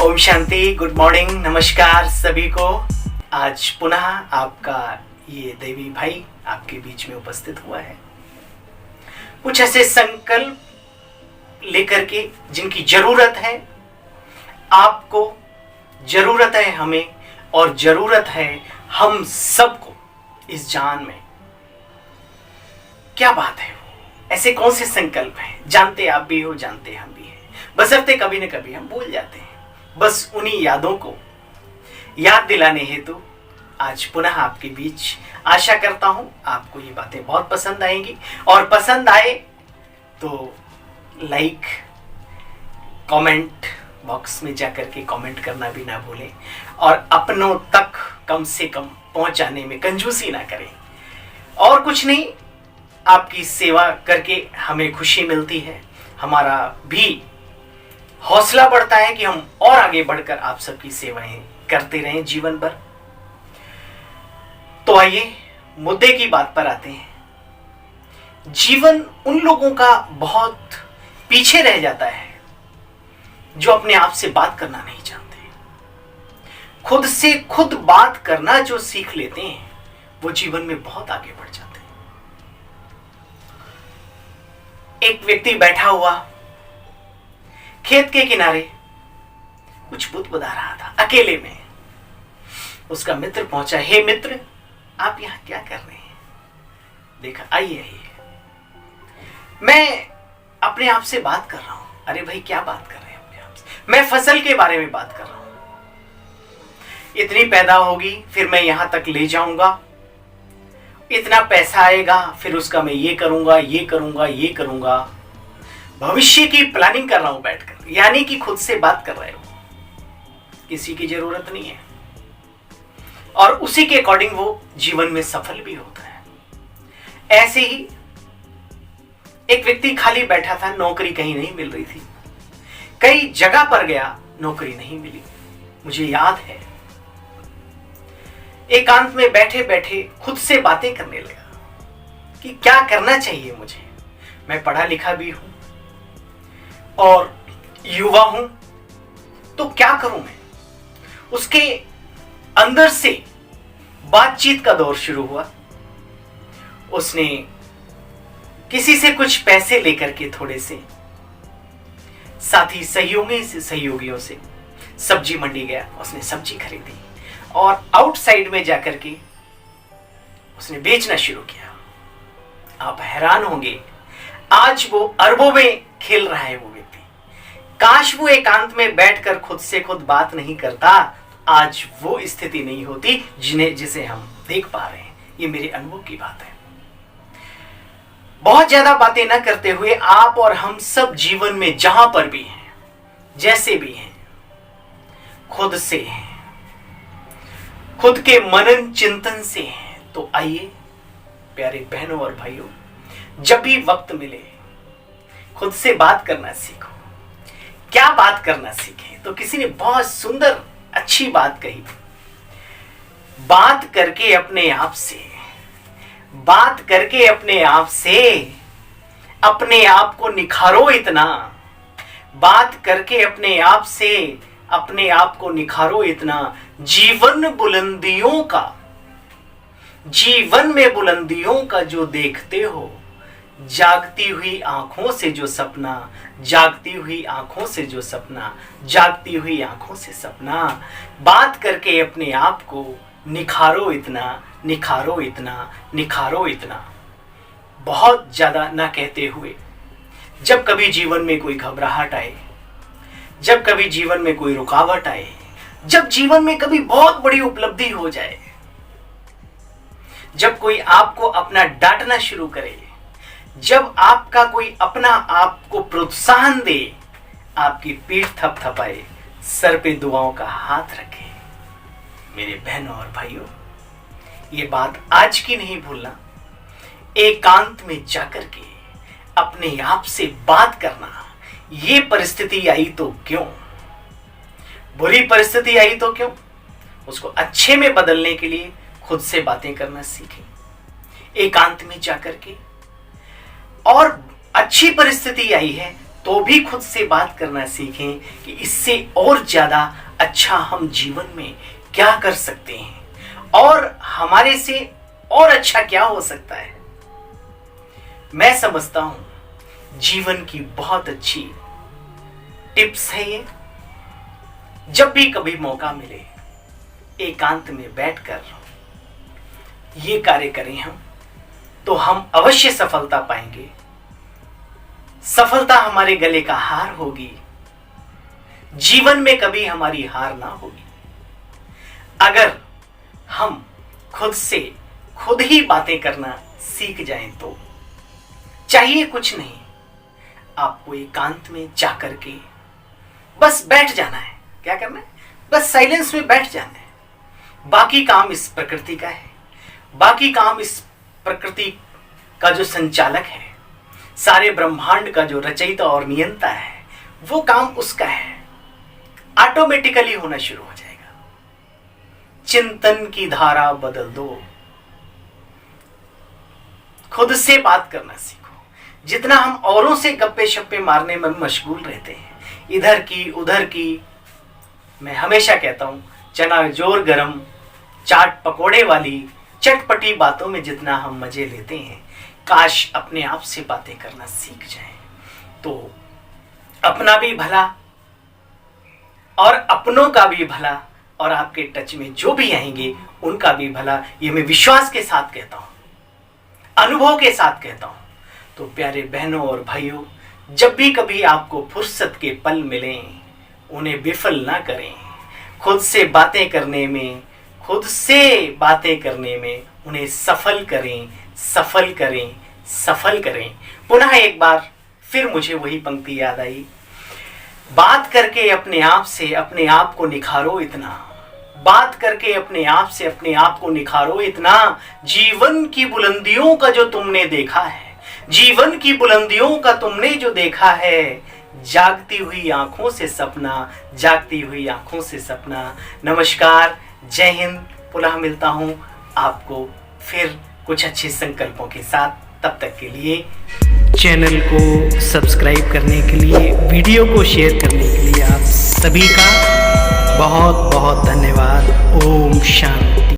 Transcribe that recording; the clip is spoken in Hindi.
ओम शांति, गुड मॉर्निंग, नमस्कार सभी को। आज पुनः आपका ये देवी भाई आपके बीच में उपस्थित हुआ है, कुछ ऐसे संकल्प लेकर के जिनकी जरूरत है आपको, जरूरत है हमें और जरूरत है हम सबको इस जान में। क्या बात है वो, ऐसे कौन से संकल्प हैं? जानते आप भी हो, जानते हम भी हैं, बशर्ते कभी न कभी हम भूल जाते हैं। बस उन्हीं यादों को याद दिलाने हेतु आज पुनः आपके बीच। आशा करता हूं आपको ये बातें बहुत पसंद आएंगी, और पसंद आए तो लाइक, कमेंट बॉक्स में जाकर के कमेंट करना भी ना भूलें, और अपनों तक कम से कम पहुंचाने में कंजूसी ना करें। और कुछ नहीं, आपकी सेवा करके हमें खुशी मिलती है, हमारा भी हौसला बढ़ता है कि हम और आगे बढ़कर आप सबकी सेवाएं करते रहें जीवन भर। तो आइए मुद्दे की बात पर आते हैं। जीवन उन लोगों का बहुत पीछे रह जाता है जो अपने आप से बात करना नहीं जानते। खुद से खुद बात करना जो सीख लेते हैं वो जीवन में बहुत आगे बढ़ जाते हैं। एक व्यक्ति बैठा हुआ खेत के किनारे कुछ बुदबुदा रहा था अकेले में। उसका मित्र पहुंचा, हे मित्र, आप यहां क्या कर रहे हैं? देखा, आइए आइए, मैं अपने आप से बात कर रहा हूं। अरे भाई, क्या बात कर रहे हैं अपने आप से? मैं फसल के बारे में बात कर रहा हूं। इतनी पैदा होगी, फिर मैं यहां तक ले जाऊंगा, इतना पैसा आएगा, फिर उसका मैं ये करूंगा, ये करूंगा, ये करूंगा। भविष्य की प्लानिंग कर रहा हूं बैठकर। यानी कि खुद से बात कर रहे हो, किसी की जरूरत नहीं है, और उसी के अकॉर्डिंग वो जीवन में सफल भी होता है। ऐसे ही एक व्यक्ति खाली बैठा था, नौकरी कहीं नहीं मिल रही थी, कई जगह पर गया, नौकरी नहीं मिली। मुझे याद है, एकांत में बैठे बैठे खुद से बातें करने लगा कि क्या करना चाहिए मुझे। मैं पढ़ा लिखा भी हूं और युवा हूं, तो क्या करूं मैं? उसके अंदर से बातचीत का दौर शुरू हुआ। उसने किसी से कुछ पैसे लेकर के, थोड़े से साथी सहयोगियों से सब्जी मंडी गया। उसने सब्जी खरीदी और आउटसाइड में जाकर के उसने बेचना शुरू किया। आप हैरान होंगे, आज वो अरबों में खेल रहा है वो व्यक्ति। काश वो एकांत में बैठकर खुद से खुद बात नहीं करता, आज वो स्थिति नहीं होती जिसे हम देख पा रहे हैं। ये मेरे अनुभव की बात है। बहुत ज्यादा बातें न करते हुए आप और हम सब जीवन में जहां पर भी हैं, जैसे भी हैं, खुद से हैं, खुद के मनन चिंतन से हैं। तो आइए प्यारे बहनों और भाइयों, जब भी वक्त मिले खुद से बात करना सीखो। क्या बात करना सीखें? तो किसी ने बहुत सुंदर अच्छी बात कही, बात करके अपने आप से, बात करके अपने आप से अपने आप को निखारो इतना, बात करके अपने आप से अपने आप को निखारो इतना। जीवन में बुलंदियों का जो देखते हो, जागती हुई आंखों से जो सपना, जागती हुई आंखों से जो सपना, जागती हुई आंखों से सपना। बात करके अपने आप को निखारो इतना, निखारो इतना, निखारो इतना। बहुत ज्यादा ना कहते हुए, जब कभी जीवन में कोई घबराहट आए, जब कभी जीवन में कोई रुकावट आए, जब जीवन में कभी बहुत बड़ी उपलब्धि हो जाए, जब कोई आपको अपना डांटना शुरू करे, जब आपका कोई अपना आपको प्रोत्साहन दे, आपकी पीठ थपथपाए, सर पे दुआओं का हाथ रखे। मेरे बहनों और भाइयों, ये बात आज की नहीं भूलना। एकांत में जाकर के अपने आप से बात करना। ये परिस्थिति आई तो क्यों, बुरी परिस्थिति आई तो क्यों, उसको अच्छे में बदलने के लिए खुद से बातें करना सीखें एकांत में जाकर के। और अच्छी परिस्थिति आई है तो भी खुद से बात करना सीखें कि इससे और ज़्यादा अच्छा हम जीवन में क्या कर सकते हैं और हमारे से और अच्छा क्या हो सकता है। मैं समझता हूं जीवन की बहुत अच्छी टिप्स है ये। जब भी कभी मौका मिले एकांत में बैठकर ये कार्य करें हम, तो हम अवश्य सफलता पाएंगे। सफलता हमारे गले का हार होगी। जीवन में कभी हमारी हार ना होगी अगर हम खुद से खुद ही बातें करना सीख जाएं। तो चाहिए कुछ नहीं, आपको एकांत में जाकर के बस बैठ जाना है। क्या करना है? बस साइलेंस में बैठ जाना है। बाकी काम इस प्रकृति का है, बाकी काम इस प्रकृति का जो संचालक है, सारे ब्रह्मांड का जो रचयिता और नियंता है, वो काम उसका है। ऑटोमेटिकली होना शुरू हो जाएगा। चिंतन की धारा बदल दो, खुद से बात करना सीखो। जितना हम औरों से गप्पे शप्पे मारने में मशगूल रहते हैं, इधर की उधर की, मैं हमेशा कहता हूं चना जोर गरम चाट पकोड़े वाली चटपटी बातों में जितना हम मजे लेते हैं, काश अपने आप से बातें करना सीख जाएं। तो अपना भी भला और अपनों का भी भला और आपके टच में जो भी आएंगे उनका भी भला, ये मैं विश्वास के साथ कहता हूं, अनुभव के साथ कहता हूं। तो प्यारे बहनों और भाइयों, जब भी कभी आपको फुर्सत के पल मिलें, उन्हें विफल ना करें। खुद से बातें करने में, खुद से बातें करने में उन्हें सफल करें, सफल करें, सफल करें। पुनः एक बार फिर मुझे वही पंक्ति याद आई, बात करके अपने आप से अपने आप को निखारो इतना, बात करके अपने आप से अपने आप को निखारो इतना। जीवन की बुलंदियों का जो तुमने देखा है, जीवन की बुलंदियों का तुमने जो देखा है, जागती हुई आंखों से सपना, जागती हुई आंखों से सपना। नमस्कार, जय हिंद। पुनः मिलता हूं आपको फिर कुछ अच्छे संकल्पों के साथ। तब तक के लिए चैनल को सब्सक्राइब करने के लिए, वीडियो को शेयर करने के लिए आप सभी का बहुत बहुत धन्यवाद। ओम शांति।